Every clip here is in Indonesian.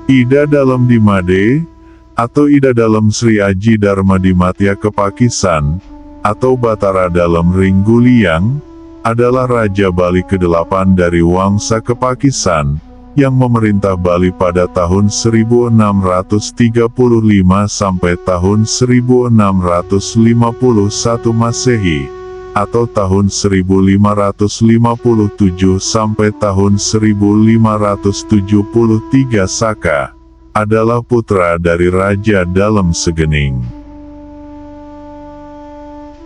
Ida Dalam Dimade, atau Ida Dalam Sri Aji Dharma Dimatya Kepakisan, atau Batara Dalam Ringguliang, adalah Raja Bali ke-8 dari Wangsa Kepakisan, yang memerintah Bali pada tahun 1635 sampai tahun 1651 Masehi, atau tahun 1557 sampai tahun 1573 Saka, adalah putra dari Raja Dalam Segening.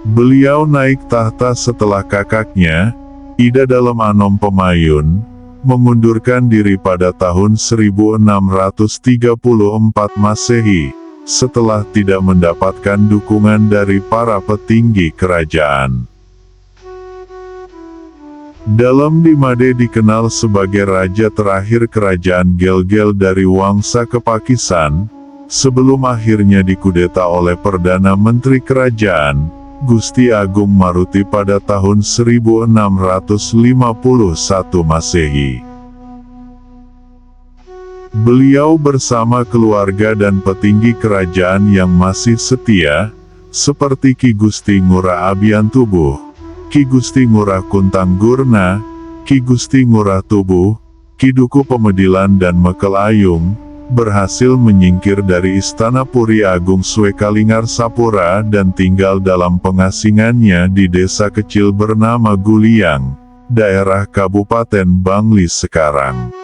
Beliau naik tahta setelah kakaknya, Ida Dalam Anom Pemayun, mengundurkan diri pada tahun 1634 Masehi, setelah tidak mendapatkan dukungan dari para petinggi kerajaan. Dalam Dimade dikenal sebagai raja terakhir kerajaan Gel-Gel dari Wangsa Kepakisan, sebelum akhirnya dikudeta oleh Perdana Menteri Kerajaan, Gusti Agung Maruti pada tahun 1651 Masehi. Beliau bersama keluarga dan petinggi kerajaan yang masih setia, seperti Ki Gusti Ngurah Abian Tubuh, Ki Gusti Ngurah Kuntang Gurna, Ki Gusti Ngurah Tubuh, Ki Duku Pemedilan dan Mekel Ayung, berhasil menyingkir dari Istana Puri Agung Swekalingar Sapura dan tinggal dalam pengasingannya di desa kecil bernama Guliang, daerah Kabupaten Bangli sekarang.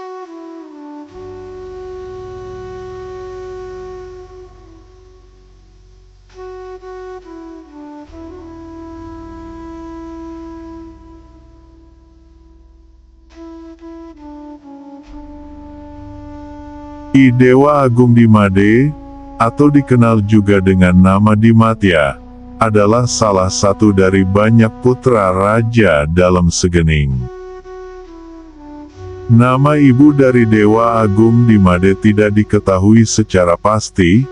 I Dewa Agung Dimade, atau dikenal juga dengan nama Dimatya, adalah salah satu dari banyak putra Raja Dalam Segening. Nama ibu dari Dewa Agung Dimade tidak diketahui secara pasti,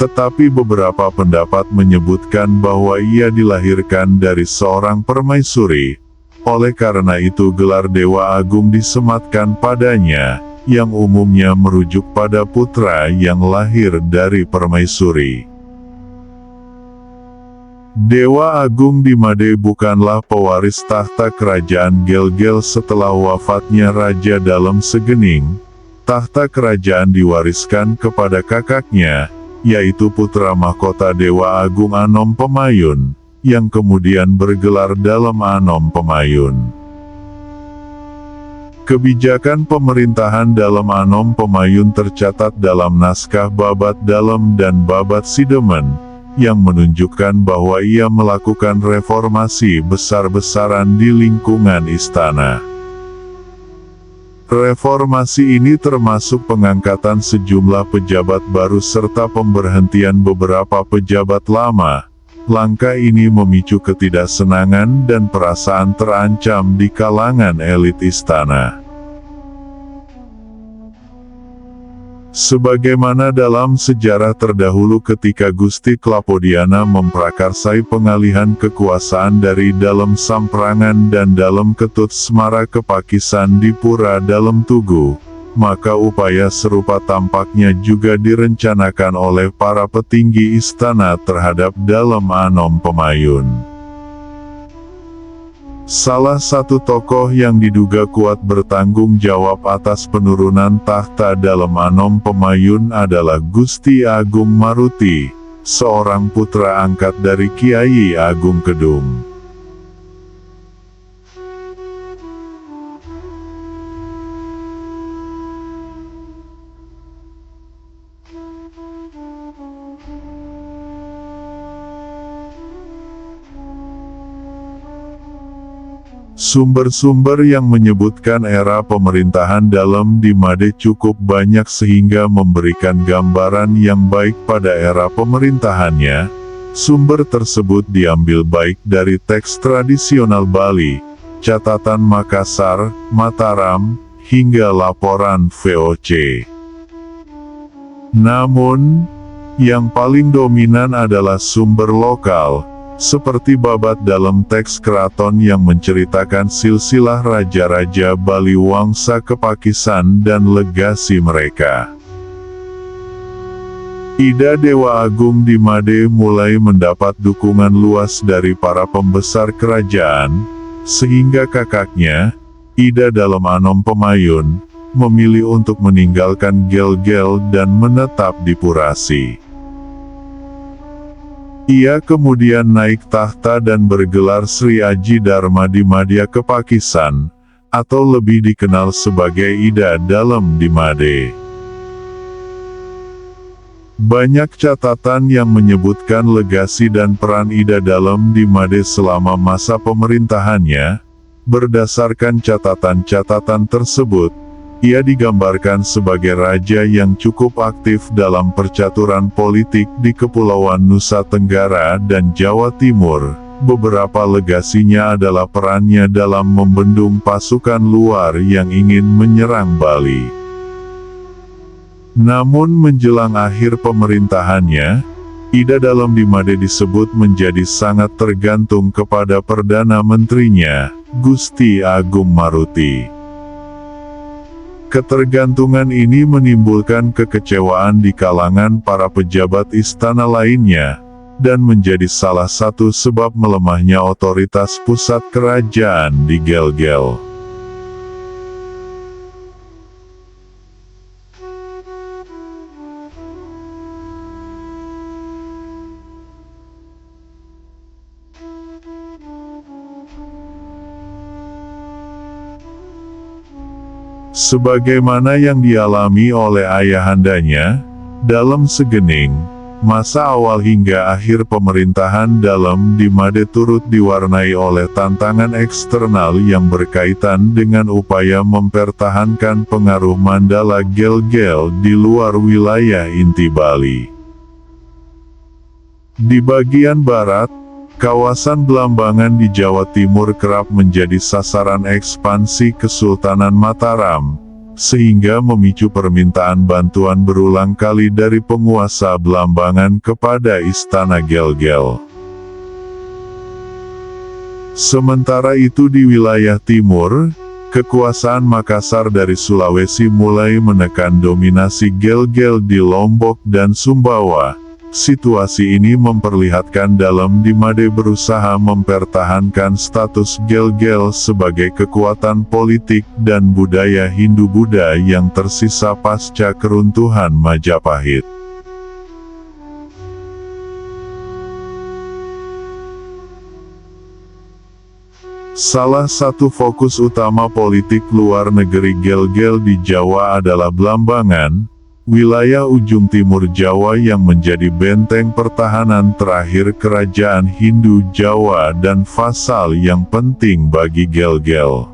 tetapi beberapa pendapat menyebutkan bahwa ia dilahirkan dari seorang permaisuri. Oleh karena itu gelar Dewa Agung disematkan padanya, yang umumnya merujuk pada putra yang lahir dari permaisuri. Dewa Agung Dimade bukanlah pewaris tahta kerajaan Gel-Gel setelah wafatnya Raja Dalam Segening. Tahta kerajaan diwariskan kepada kakaknya, yaitu putra mahkota Dewa Agung Anom Pemayun, yang kemudian bergelar Dalam Anom Pemayun. Kebijakan pemerintahan Dalam Anom Pemayun tercatat dalam naskah Babat Dalam dan Babat Sidemen, yang menunjukkan bahwa ia melakukan reformasi besar-besaran di lingkungan istana. Reformasi ini termasuk pengangkatan sejumlah pejabat baru serta pemberhentian beberapa pejabat lama. Langkah ini memicu ketidaksenangan dan perasaan terancam di kalangan elit istana. Sebagaimana dalam sejarah terdahulu ketika Gusti Klapodiana memprakarsai pengalihan kekuasaan dari Dalam Samprangan dan Dalam Ketut Semara Kepakisan di Pura Dalam Tugu, maka upaya serupa tampaknya juga direncanakan oleh para petinggi istana terhadap Dalam Anom Pemayun. Salah satu tokoh yang diduga kuat bertanggung jawab atas penurunan tahta Dalam Anom Pemayun adalah Gusti Agung Maruti, seorang putra angkat dari Kiai Agung Kedung. Sumber-sumber yang menyebutkan era pemerintahan Dalam Dimade cukup banyak sehingga memberikan gambaran yang baik pada era pemerintahannya. Sumber tersebut diambil baik dari teks tradisional Bali, catatan Makassar, Mataram, hingga laporan VOC. Namun, yang paling dominan adalah sumber lokal, seperti Babat dalam teks keraton yang menceritakan silsilah raja-raja Bali Wangsa Kepakisan dan legasi mereka. Ida Dewa Agung di Made mulai mendapat dukungan luas dari para pembesar kerajaan, sehingga kakaknya, Ida Dalem Anom Pemayun, memilih untuk meninggalkan Gel-Gel dan menetap di Purasi. Ia kemudian naik tahta dan bergelar Sri Aji Dharma di Madhya Kepakisan, atau lebih dikenal sebagai Ida Dalem di Made. Banyak catatan yang menyebutkan legasi dan peran Ida Dalem di Made selama masa pemerintahannya. Berdasarkan catatan-catatan tersebut, ia digambarkan sebagai raja yang cukup aktif dalam percaturan politik di Kepulauan Nusa Tenggara dan Jawa Timur. Beberapa legasinya adalah perannya dalam membendung pasukan luar yang ingin menyerang Bali. Namun menjelang akhir pemerintahannya, Ida Dalem di Made disebut menjadi sangat tergantung kepada Perdana Menterinya, Gusti Agung Maruti. Ketergantungan ini menimbulkan kekecewaan di kalangan para pejabat istana lainnya, dan menjadi salah satu sebab melemahnya otoritas pusat kerajaan di Gel-Gel. Sebagaimana yang dialami oleh ayahandanya, Dalem Segening, masa awal hingga akhir pemerintahan Dalem di Made turut diwarnai oleh tantangan eksternal yang berkaitan dengan upaya mempertahankan pengaruh Mandala Gel-Gel di luar wilayah inti Bali. Di bagian barat, kawasan Blambangan di Jawa Timur kerap menjadi sasaran ekspansi Kesultanan Mataram, sehingga memicu permintaan bantuan berulang kali dari penguasa Blambangan kepada Istana Gel-Gel. Sementara itu di wilayah timur, kekuasaan Makassar dari Sulawesi mulai menekan dominasi Gel-Gel di Lombok dan Sumbawa. Situasi ini memperlihatkan Dalem di Made berusaha mempertahankan status Gel-Gel sebagai kekuatan politik dan budaya Hindu-Buddha yang tersisa pasca keruntuhan Majapahit. Salah satu fokus utama politik luar negeri Gel-Gel di Jawa adalah Blambangan, wilayah ujung timur Jawa yang menjadi benteng pertahanan terakhir kerajaan Hindu Jawa dan vasal yang penting bagi Gel-Gel.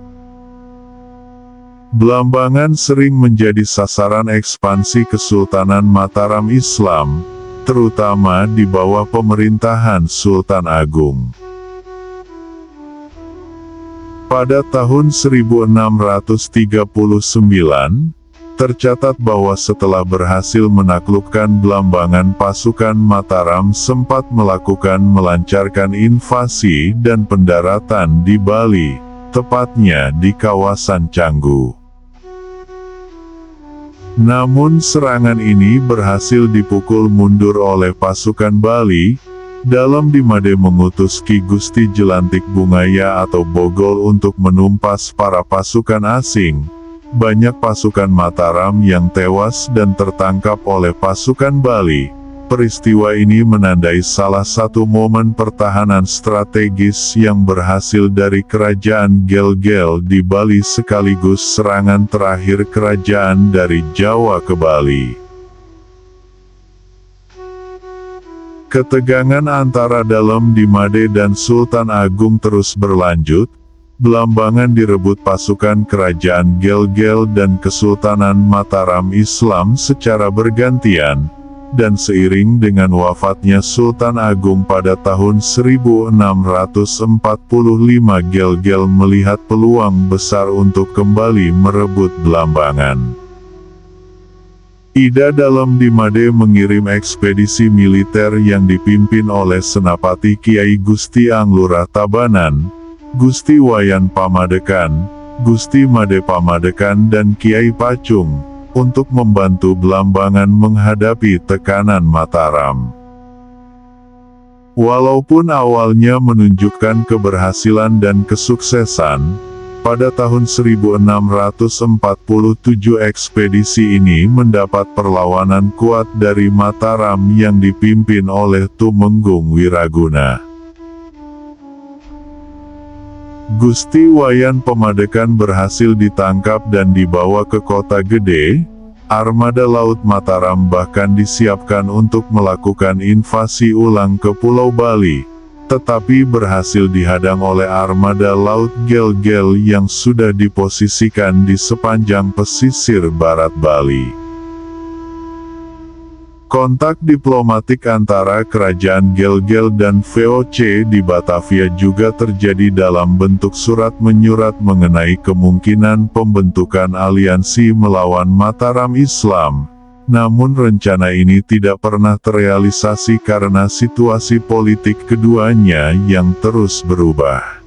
Blambangan sering menjadi sasaran ekspansi Kesultanan Mataram Islam, terutama di bawah pemerintahan Sultan Agung. Pada tahun 1639, tercatat bahwa setelah berhasil menaklukkan Blambangan, pasukan Mataram sempat melancarkan invasi dan pendaratan di Bali, tepatnya di kawasan Canggu. Namun serangan ini berhasil dipukul mundur oleh pasukan Bali. Dalem di Made mengutus Ki Gusti Jelantik Bungaya atau Bogol untuk menumpas para pasukan asing. Banyak pasukan Mataram yang tewas dan tertangkap oleh pasukan Bali. Peristiwa ini menandai salah satu momen pertahanan strategis yang berhasil dari kerajaan Gel-Gel di Bali sekaligus serangan terakhir kerajaan dari Jawa ke Bali. Ketegangan antara Dalem di Made dan Sultan Agung terus berlanjut. Blambangan direbut pasukan kerajaan Gel-Gel dan Kesultanan Mataram Islam secara bergantian, dan seiring dengan wafatnya Sultan Agung pada tahun 1645 Gel-Gel melihat peluang besar untuk kembali merebut Blambangan. Ida Dalem di Made mengirim ekspedisi militer yang dipimpin oleh Senapati Kiai Gusti Anglurah Tabanan, Gusti Wayan Pamadekan, Gusti Made Pamadekan dan Kiai Pacung, untuk membantu Belambangan menghadapi tekanan Mataram. Walaupun awalnya menunjukkan keberhasilan dan kesuksesan, pada tahun 1647 ekspedisi ini mendapat perlawanan kuat dari Mataram yang dipimpin oleh Tumenggung Wiraguna. Gusti Wayan Pemadekan berhasil ditangkap dan dibawa ke Kota Gede. Armada Laut Mataram bahkan disiapkan untuk melakukan invasi ulang ke Pulau Bali, tetapi berhasil dihadang oleh armada Laut Gel-Gel yang sudah diposisikan di sepanjang pesisir barat Bali. Kontak diplomatik antara kerajaan Gel-Gel dan VOC di Batavia juga terjadi dalam bentuk surat menyurat mengenai kemungkinan pembentukan aliansi melawan Mataram Islam. Namun rencana ini tidak pernah terrealisasi karena situasi politik keduanya yang terus berubah.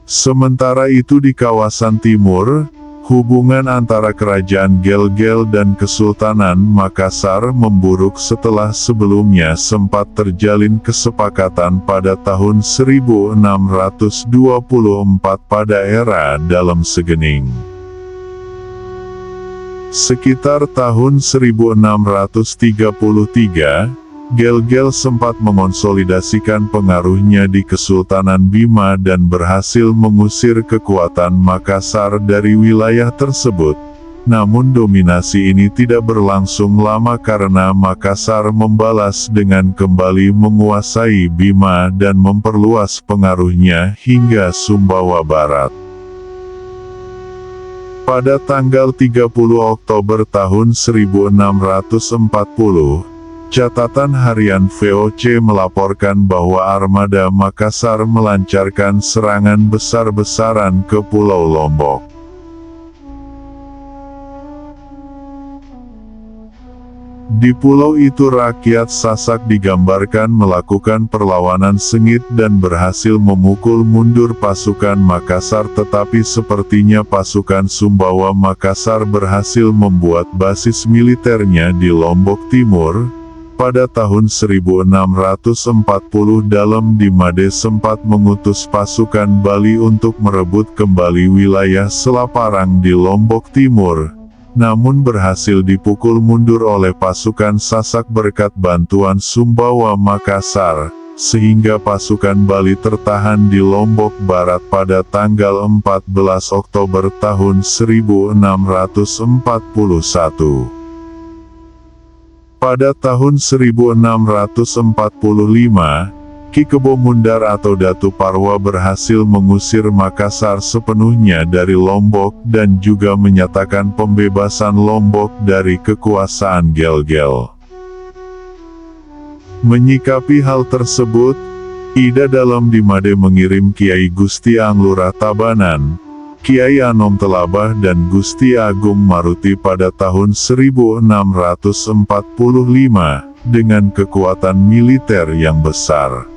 Sementara itu di kawasan timur, hubungan antara kerajaan Gel-Gel dan Kesultanan Makassar memburuk setelah sebelumnya sempat terjalin kesepakatan pada tahun 1624 pada era Dalem Segening. Sekitar tahun 1633, Gel-Gel sempat mengonsolidasikan pengaruhnya di Kesultanan Bima dan berhasil mengusir kekuatan Makassar dari wilayah tersebut. Namun dominasi ini tidak berlangsung lama karena Makassar membalas dengan kembali menguasai Bima dan memperluas pengaruhnya hingga Sumbawa Barat. Pada tanggal 30 Oktober tahun 1640, catatan harian VOC melaporkan bahwa armada Makassar melancarkan serangan besar-besaran ke Pulau Lombok. Di pulau itu rakyat Sasak digambarkan melakukan perlawanan sengit dan berhasil memukul mundur pasukan Makassar, tetapi sepertinya pasukan Sumbawa Makassar berhasil membuat basis militernya di Lombok Timur. Pada tahun 1640 Dalem di Made sempat mengutus pasukan Bali untuk merebut kembali wilayah Selaparang di Lombok Timur, namun berhasil dipukul mundur oleh pasukan Sasak berkat bantuan Sumbawa Makassar, sehingga pasukan Bali tertahan di Lombok Barat pada tanggal 14 Oktober tahun 1641. Pada tahun 1645, Ki Kebo Mundar atau Datu Parwa berhasil mengusir Makassar sepenuhnya dari Lombok dan juga menyatakan pembebasan Lombok dari kekuasaan Gel-Gel. Menyikapi hal tersebut, Ida Dalem di Made mengirim Kiai Gusti Anglurah Tabanan, Kiai Anom Telabah dan Gusti Agung Maruti pada tahun 1645, dengan kekuatan militer yang besar.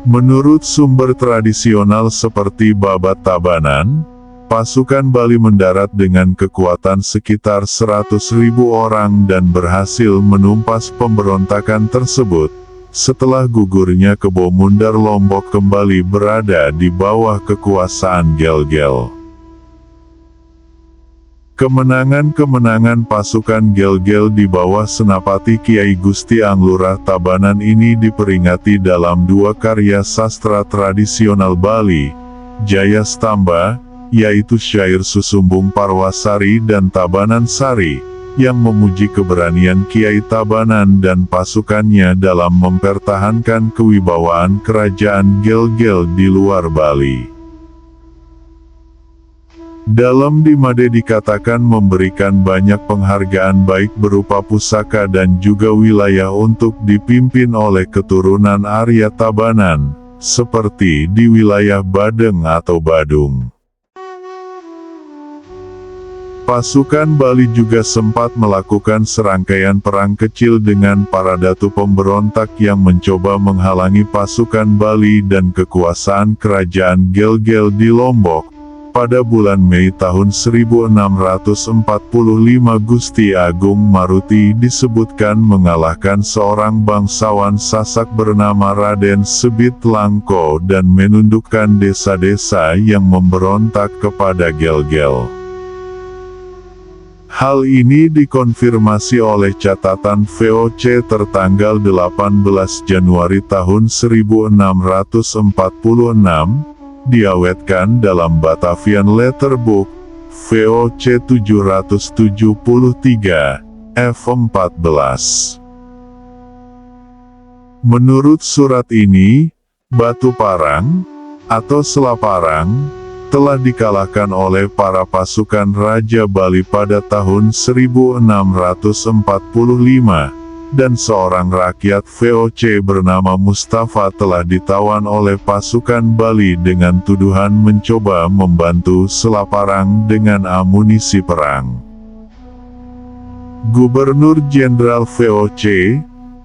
Menurut sumber tradisional seperti Babat Tabanan, pasukan Bali mendarat dengan kekuatan sekitar 100.000 orang dan berhasil menumpas pemberontakan tersebut. Setelah gugurnya Kebo Mundar, Lombok kembali berada di bawah kekuasaan Gel-Gel. Kemenangan-kemenangan pasukan Gel-Gel di bawah senapati Kiai Gusti Anglurah Tabanan ini diperingati dalam dua karya sastra tradisional Bali, Jaya Stamba, yaitu syair Susumbung Parwasari dan Tabanan Sari, yang memuji keberanian Kiai Tabanan dan pasukannya dalam mempertahankan kewibawaan kerajaan Gel-Gel di luar Bali. Dalem di Made dikatakan memberikan banyak penghargaan baik berupa pusaka dan juga wilayah untuk dipimpin oleh keturunan Arya Tabanan, seperti di wilayah Badeng atau Badung. Pasukan Bali juga sempat melakukan serangkaian perang kecil dengan para datu pemberontak yang mencoba menghalangi pasukan Bali dan kekuasaan kerajaan Gel-Gel di Lombok. Pada bulan Mei tahun 1645 Gusti Agung Maruti disebutkan mengalahkan seorang bangsawan Sasak bernama Raden Sebit Langko dan menundukkan desa-desa yang memberontak kepada Gel-Gel. Hal ini dikonfirmasi oleh catatan VOC tertanggal 18 Januari tahun 1646, diawetkan dalam Batavian Letterbook, VOC 773, F14. Menurut surat ini, Batu Parang, atau Selaparang, telah dikalahkan oleh para pasukan Raja Bali pada tahun 1645, dan seorang rakyat VOC bernama Mustafa telah ditawan oleh pasukan Bali dengan tuduhan mencoba membantu Selaparang dengan amunisi perang. Gubernur Jenderal VOC,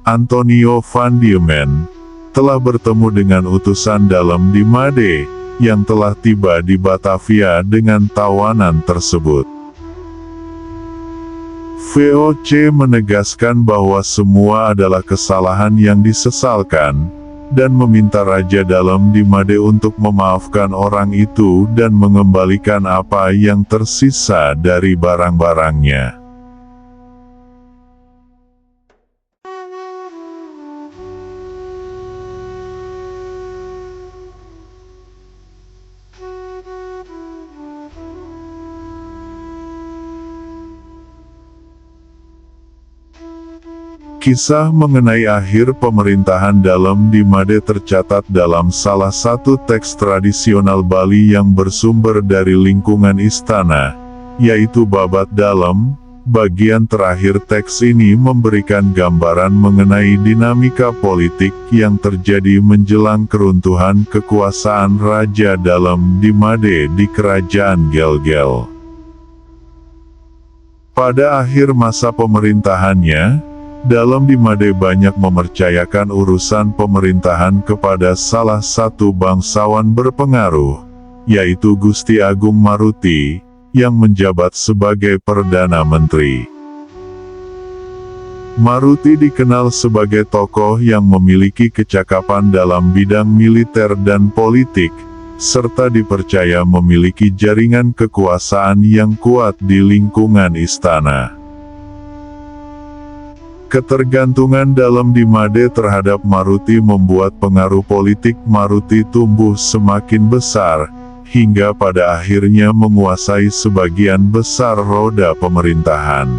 Antonio van Diemen, telah bertemu dengan utusan dalam di Made, yang telah tiba di Batavia dengan tawanan tersebut. VOC menegaskan bahwa semua adalah kesalahan yang disesalkan, dan meminta Raja Dalam di Made untuk memaafkan orang itu dan mengembalikan apa yang tersisa dari barang-barangnya. Kisah mengenai akhir pemerintahan Dalam di Made tercatat dalam salah satu teks tradisional Bali yang bersumber dari lingkungan istana, yaitu Babat Dalam. Bagian terakhir teks ini memberikan gambaran mengenai dinamika politik yang terjadi menjelang keruntuhan kekuasaan Raja Dalam di Made di Kerajaan Gel-Gel. Pada akhir masa pemerintahannya, Dalam di Made banyak mempercayakan urusan pemerintahan kepada salah satu bangsawan berpengaruh, yaitu Gusti Agung Maruti, yang menjabat sebagai Perdana Menteri. Maruti dikenal sebagai tokoh yang memiliki kecakapan dalam bidang militer dan politik, serta dipercaya memiliki jaringan kekuasaan yang kuat di lingkungan istana. Ketergantungan Dalam di Made terhadap Maruti membuat pengaruh politik Maruti tumbuh semakin besar, hingga pada akhirnya menguasai sebagian besar roda pemerintahan.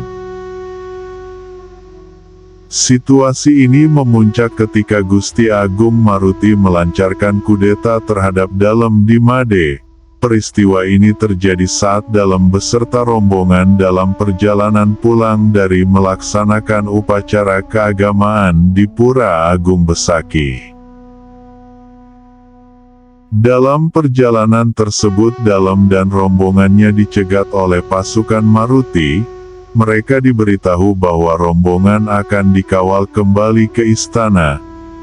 Situasi ini memuncak ketika Gusti Agung Maruti melancarkan kudeta terhadap Dalam di Made. Peristiwa ini terjadi saat Dalam beserta rombongan dalam perjalanan pulang dari melaksanakan upacara keagamaan di Pura Agung Besaki. Dalam perjalanan tersebut Dalam dan rombongannya dicegat oleh pasukan Maruti. Mereka diberitahu bahwa rombongan akan dikawal kembali ke istana.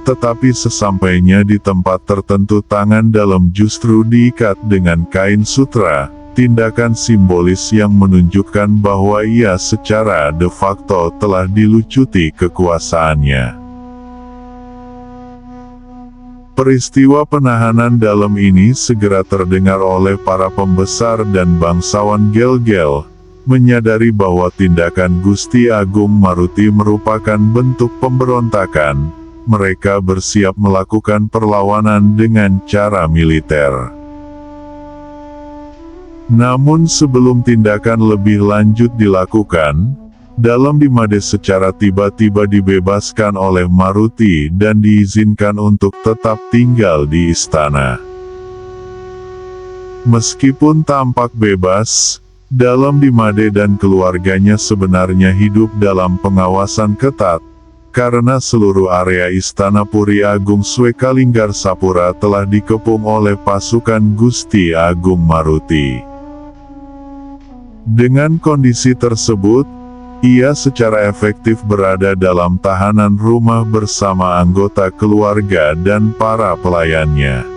Tetapi sesampainya di tempat tertentu tangan Dalam justru diikat dengan kain sutra, tindakan simbolis yang menunjukkan bahwa ia secara de facto telah dilucuti kekuasaannya. Peristiwa penahanan Dalam ini segera terdengar oleh para pembesar dan bangsawan Gel-Gel, menyadari bahwa tindakan Gusti Agung Maruti merupakan bentuk pemberontakan. Mereka bersiap melakukan perlawanan dengan cara militer. Namun sebelum tindakan lebih lanjut dilakukan, Dalam di Made secara tiba-tiba dibebaskan oleh Maruti dan diizinkan untuk tetap tinggal di istana. Meskipun tampak bebas, Dalam di Made dan keluarganya sebenarnya hidup dalam pengawasan ketat, karena seluruh area Istana Puri Agung Swekalinggar Sapura telah dikepung oleh pasukan Gusti Agung Maruti. Dengan kondisi tersebut, ia secara efektif berada dalam tahanan rumah bersama anggota keluarga dan para pelayannya.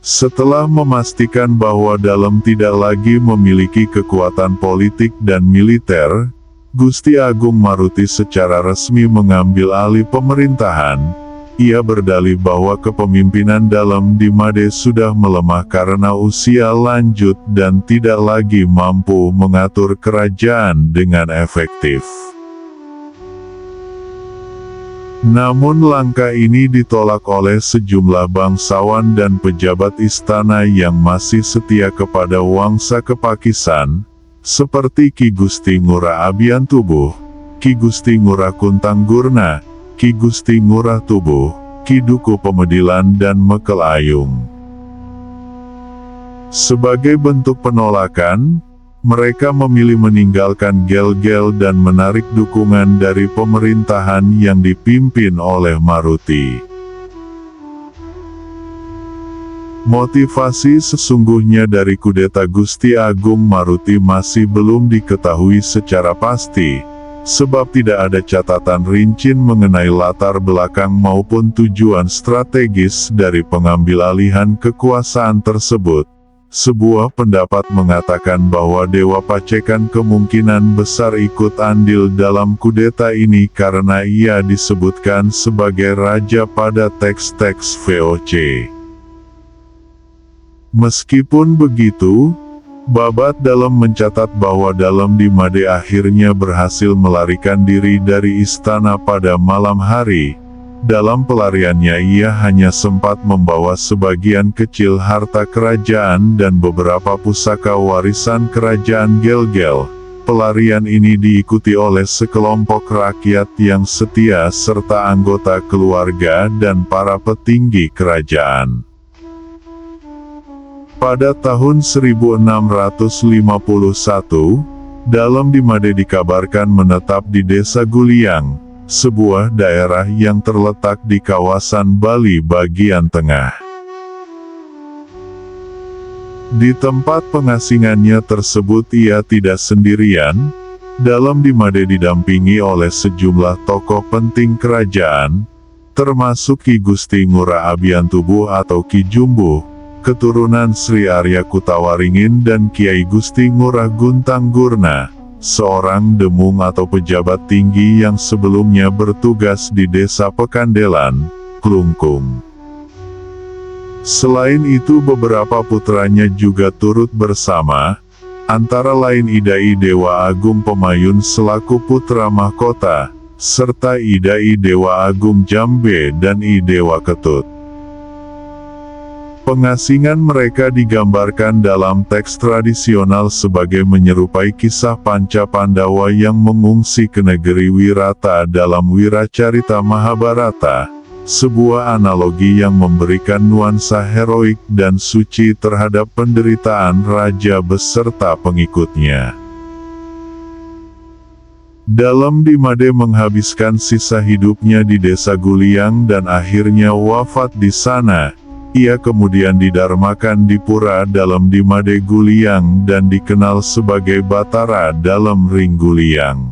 Setelah memastikan bahwa Dalem tidak lagi memiliki kekuatan politik dan militer, Gusti Agung Maruti secara resmi mengambil alih pemerintahan. Ia berdalih bahwa kepemimpinan Dalem di Made sudah melemah karena usia lanjut dan tidak lagi mampu mengatur kerajaan dengan efektif. Namun langkah ini ditolak oleh sejumlah bangsawan dan pejabat istana yang masih setia kepada Wangsa Kepakisan, seperti Ki Gusti Ngurah Abiyantubuh, Ki Gusti Ngurah Kuntanggurna, Ki Gusti Ngurah Tubuh, Ki Duku Pemedilan dan Mekel Ayung. Sebagai bentuk penolakan, mereka memilih meninggalkan Gel-Gel dan menarik dukungan dari pemerintahan yang dipimpin oleh Maruti. Motivasi sesungguhnya dari kudeta Gusti Agung Maruti masih belum diketahui secara pasti, sebab tidak ada catatan rinci mengenai latar belakang maupun tujuan strategis dari pengambilalihan kekuasaan tersebut. Sebuah pendapat mengatakan bahwa Dewa Pacekan kemungkinan besar ikut andil dalam kudeta ini karena ia disebutkan sebagai raja pada teks-teks VOC. Meskipun begitu, Babat Dalem mencatat bahwa Dalem di Made akhirnya berhasil melarikan diri dari istana pada malam hari. Dalam pelariannya ia hanya sempat membawa sebagian kecil harta kerajaan dan beberapa pusaka warisan kerajaan Gel-Gel. Pelarian ini diikuti oleh sekelompok rakyat yang setia serta anggota keluarga dan para petinggi kerajaan. Pada tahun 1651, Dalem di Made dikabarkan menetap di Desa Guliang, sebuah daerah yang terletak di kawasan Bali bagian tengah. Di tempat pengasingannya tersebut ia tidak sendirian. Dalem di Made didampingi oleh sejumlah tokoh penting kerajaan, termasuk Ki Gusti Ngurah Abiyantubuh atau Ki Jumbuh, keturunan Sri Arya Kutawaringin dan Kiai Gusti Ngurah Kuntanggurna, seorang demung atau pejabat tinggi yang sebelumnya bertugas di Desa Pekandelan, Klungkung. Selain itu beberapa putranya juga turut bersama, antara lain Idai Dewa Agung Pemayun selaku putra mahkota, serta Idai Dewa Agung Jambe dan I Dewa Ketut. Pengasingan mereka digambarkan dalam teks tradisional sebagai menyerupai kisah Panca Pandawa yang mengungsi ke negeri Wirata dalam Wiracarita Mahabharata, sebuah analogi yang memberikan nuansa heroik dan suci terhadap penderitaan raja beserta pengikutnya. Dalem di Made menghabiskan sisa hidupnya di Desa Guliang dan akhirnya wafat di sana. Ia kemudian didarmakan di Pura Dalem di Made Guliang dan dikenal sebagai Batara Dalem Ring Guliang.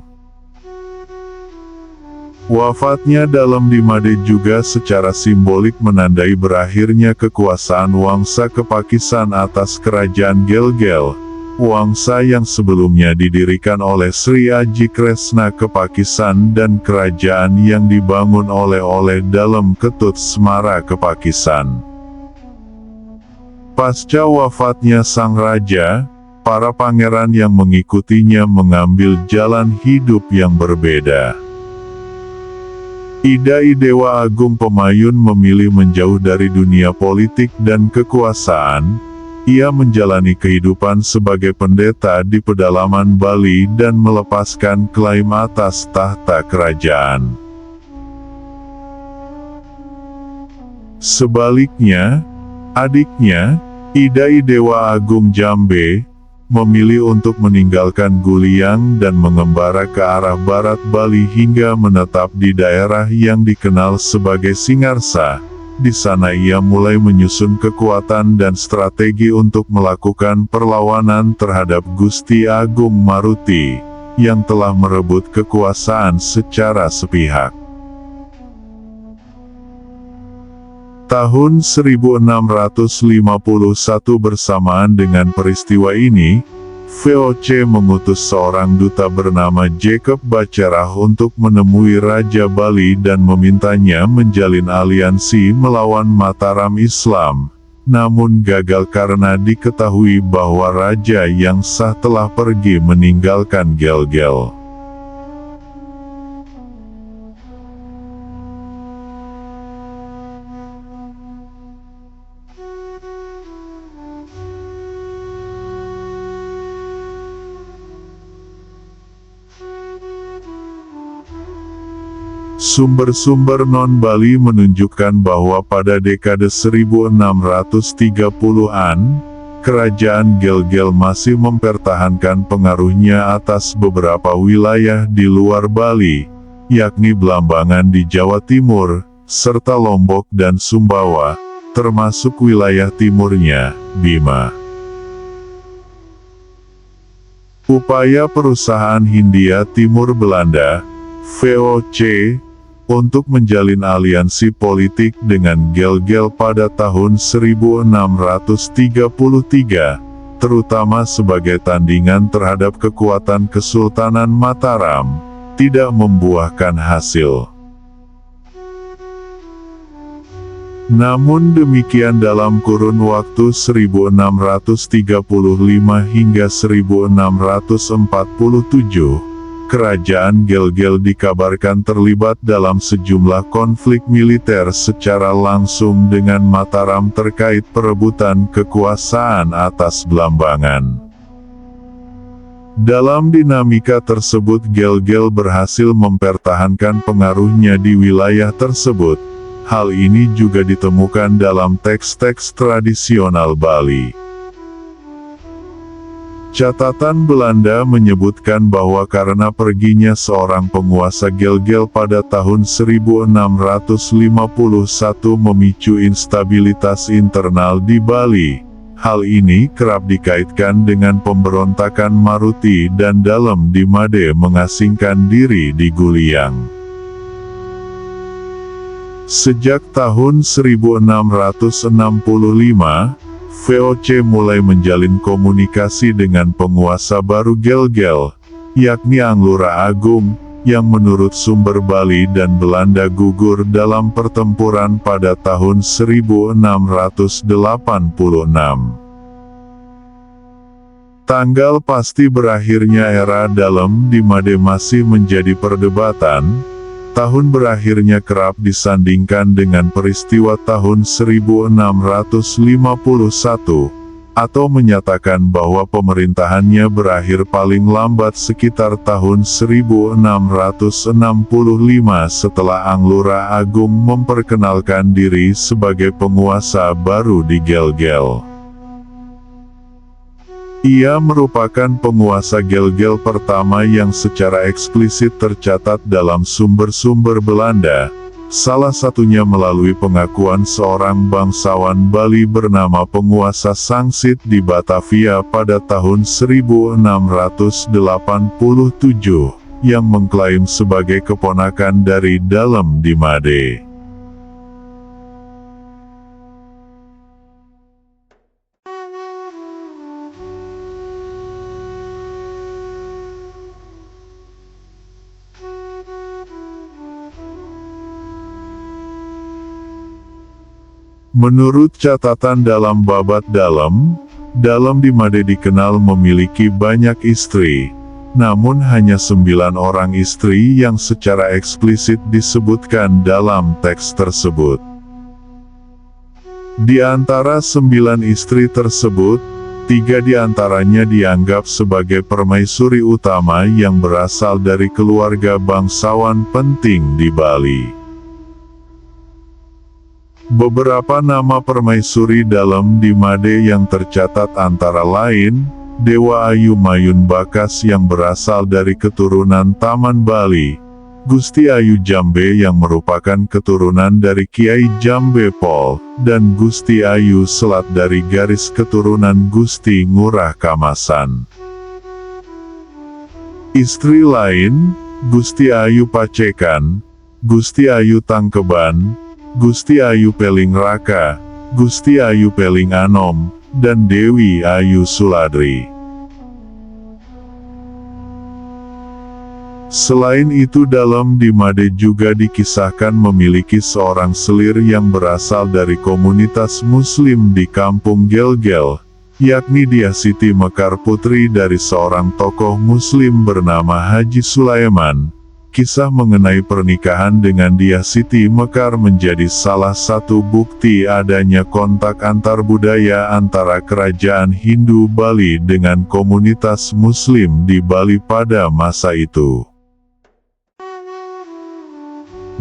Wafatnya Dalem di Made juga secara simbolik menandai berakhirnya kekuasaan Wangsa Kepakisan atas kerajaan Gel-Gel, Wangsa yang sebelumnya didirikan oleh Sri Aji Kresna Kepakisan dan kerajaan yang dibangun oleh Dalem Ketut Semara Kepakisan. Pasca wafatnya sang raja, para pangeran yang mengikutinya mengambil jalan hidup yang berbeda. Idai Dewa Agung Pemayun memilih menjauh dari dunia politik dan kekuasaan. Ia menjalani kehidupan sebagai pendeta di pedalaman Bali dan melepaskan klaim atas tahta kerajaan. Sebaliknya, adiknya, Idai Dewa Agung Jambe, memilih untuk meninggalkan Guliang dan mengembara ke arah barat Bali hingga menetap di daerah yang dikenal sebagai Singarsa, Di sana ia mulai menyusun kekuatan dan strategi untuk melakukan perlawanan terhadap Gusti Agung Maruti, yang telah merebut kekuasaan secara sepihak. Tahun 1651 bersamaan dengan peristiwa ini, VOC mengutus seorang duta bernama Jacob Bacerah untuk menemui Raja Bali dan memintanya menjalin aliansi melawan Mataram Islam, namun gagal karena diketahui bahwa raja yang sah telah pergi meninggalkan Gelgel. Sumber-sumber non-Bali menunjukkan bahwa pada dekade 1630-an, kerajaan Gelgel masih mempertahankan pengaruhnya atas beberapa wilayah di luar Bali, yakni Blambangan di Jawa Timur, serta Lombok dan Sumbawa, termasuk wilayah timurnya, Bima. Upaya perusahaan Hindia Timur Belanda, VOC, untuk menjalin aliansi politik dengan Gelgel pada tahun 1633, terutama sebagai tandingan terhadap kekuatan Kesultanan Mataram, tidak membuahkan hasil. Namun demikian dalam kurun waktu 1635 hingga 1647, Kerajaan Gelgel dikabarkan terlibat dalam sejumlah konflik militer secara langsung dengan Mataram terkait perebutan kekuasaan atas Blambangan. Dalam dinamika tersebut Gelgel berhasil mempertahankan pengaruhnya di wilayah tersebut. Hal ini juga ditemukan dalam teks-teks tradisional Bali. Catatan Belanda menyebutkan bahwa karena perginya seorang penguasa Gelgel pada tahun 1651 memicu instabilitas internal di Bali, hal ini kerap dikaitkan dengan pemberontakan Maruti dan Dalem di Made mengasingkan diri di Guliang. Sejak tahun 1665, VOC mulai menjalin komunikasi dengan penguasa baru Gelgel, yakni Anglura Agung, yang menurut sumber Bali dan Belanda gugur dalam pertempuran pada tahun 1686. Tanggal pasti berakhirnya era Dalem di Made masih menjadi perdebatan. Tahun berakhirnya kerap disandingkan dengan peristiwa tahun 1651, atau menyatakan bahwa pemerintahannya berakhir paling lambat sekitar tahun 1665 setelah Anglura Agung memperkenalkan diri sebagai penguasa baru di Gelgel. Ia merupakan penguasa Gelgel pertama yang secara eksplisit tercatat dalam sumber-sumber Belanda, salah satunya melalui pengakuan seorang bangsawan Bali bernama penguasa Sangsit di Batavia pada tahun 1687, yang mengklaim sebagai keponakan dari Dalem di Made. Menurut catatan dalam Babat Dalem, Dalem di Made dikenal memiliki banyak istri, namun hanya 9 orang istri yang secara eksplisit disebutkan dalam teks tersebut. Di antara 9 istri tersebut, 3 di antaranya dianggap sebagai permaisuri utama yang berasal dari keluarga bangsawan penting di Bali. Beberapa nama permaisuri Dalem di Made yang tercatat antara lain, Dewa Ayu Mayun Bakas yang berasal dari keturunan Taman Bali, Gusti Ayu Jambe yang merupakan keturunan dari Kiai Jambe Pol, dan Gusti Ayu Selat dari garis keturunan Gusti Ngurah Kamasan. Istri lain, Gusti Ayu Pacekan, Gusti Ayu Tangkeban, Gusti Ayu Peling Raka, Gusti Ayu Peling Anom, dan Dewi Ayu Suladri. Selain itu dalam Dimade juga dikisahkan memiliki seorang selir yang berasal dari komunitas muslim di kampung Gel-Gel, yakni Dyah Siti Mekar putri dari seorang tokoh muslim bernama Haji Sulaiman. Kisah mengenai pernikahan dengan Dyah Siti Mekar menjadi salah satu bukti adanya kontak antar budaya antara kerajaan Hindu Bali dengan komunitas muslim di Bali pada masa itu.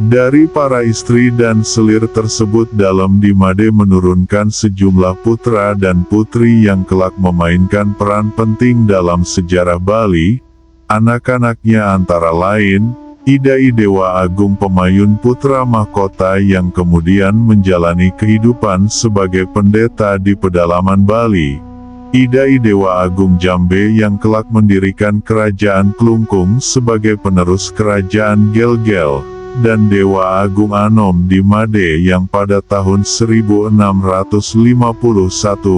Dari para istri dan selir tersebut dalam Dimade menurunkan sejumlah putra dan putri yang kelak memainkan peran penting dalam sejarah Bali. Anak-anaknya antara lain, Idai Dewa Agung Pemayun putra mahkota yang kemudian menjalani kehidupan sebagai pendeta di pedalaman Bali. Idai Dewa Agung Jambe yang kelak mendirikan kerajaan Klungkung sebagai penerus kerajaan Gel-Gel. Dan Dewa Agung Anom di Made yang pada tahun 1651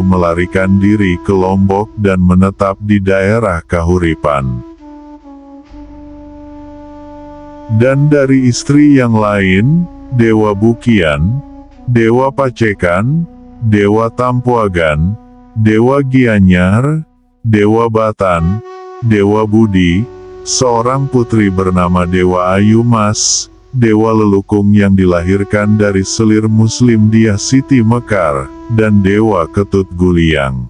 melarikan diri ke Lombok dan menetap di daerah Kahuripan. Dan dari istri yang lain, Dewa Bukian, Dewa Pacekan, Dewa Tampuagan, Dewa Gianyar, Dewa Batan, Dewa Budi, seorang putri bernama Dewa Ayu Mas, Dewa Lelukung yang dilahirkan dari selir muslim Dyah Siti Mekar, dan Dewa Ketut Guliang.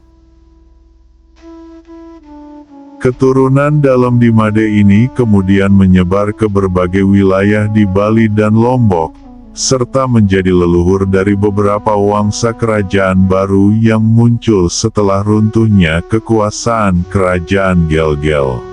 Keturunan dalam Dimade ini kemudian menyebar ke berbagai wilayah di Bali dan Lombok, serta menjadi leluhur dari beberapa wangsa kerajaan baru yang muncul setelah runtuhnya kekuasaan kerajaan Gel-Gel.